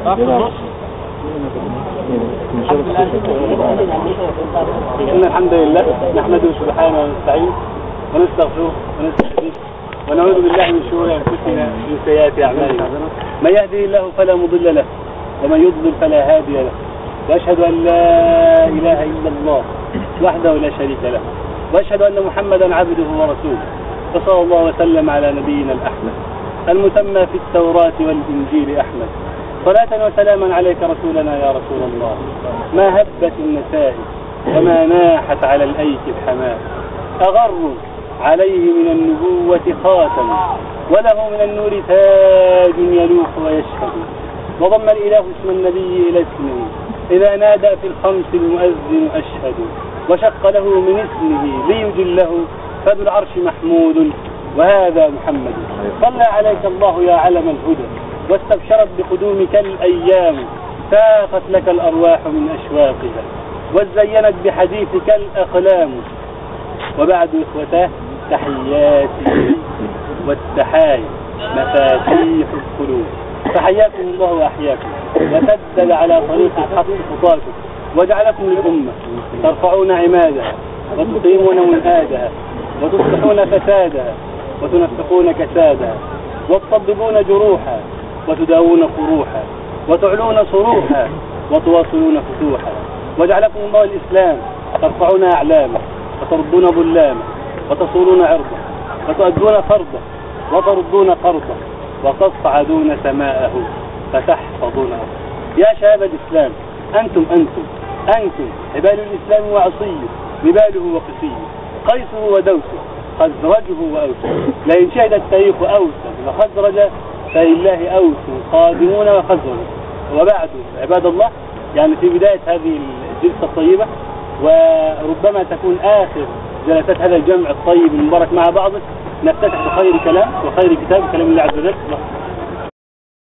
إن الحمد لله نحمده سبحانه ونستعينه ونستغفره ونستهديه ونعوذ بالله من شرور أنفسنا ومن سيئات أعمالنا. من يهده الله فلا مضل له ومن يضلل فلا هادي له، وأشهد أن لا إله إلا الله وحده لا شريك له، وأشهد أن محمدا عبده ورسوله، وصلى الله وسلم على نبينا الأحمد المسمى في التوراة والإنجيل أحمد. صلاة وسلاما عليك رسولنا يا رسول الله، ما هبت النساء وما ناحت على الأيك الحمام، أغر عليه من النبوة خاتم، وله من النور تاج يلوح ويشهد. وضم الإله اسم النبي إلى اسمه إذا نادى في الخمس المؤذن أشهد، وشق له من اسمه ليجله فذو العرش محمود وهذا محمد. صلى عليك الله يا علم الهدى، واستبشرت بقدومك الأيام، ساقت لك الأرواح من أشواقها، وزينت بحديثك الأقلام. وبعد إخوتاه تحياتي والتحايا مفاتيح القلوب، فحياكم الله وأحياكم، وسدد على طريق الحق خطاكم، وجعلكم للأمة ترفعون عمادها وتقيمون منهاجها وتصلحون فسادها وتنفقون كسادها، وتصدقون جروحها وتداوون قروحها، وتعلون صروحها وتواصلون فتوحها. وجعلكم الله الإسلام ترفعون أعلامه وتردون ظلامه وتصولون عرضه وتؤدون فرضه وتردون قرضه وتصعدون سماءه فتحفظون أرضه. يا شباب الإسلام، أنتم حبال الإسلام وعصيه، نباله وقسيه، قيسه ودوسه، خزرجه وأوسه. لئن شهد التاريخ أوسا وخزرج فلله أوس قادمون وخزرج. وبعد عباد الله، يعني في بداية هذه الجلسة الطيبة، وربما تكون آخر جلسات هذا الجمع الطيب المبارك مع بعضه، نفتتح بخير كلام وخير كتاب كلام الله عز وجل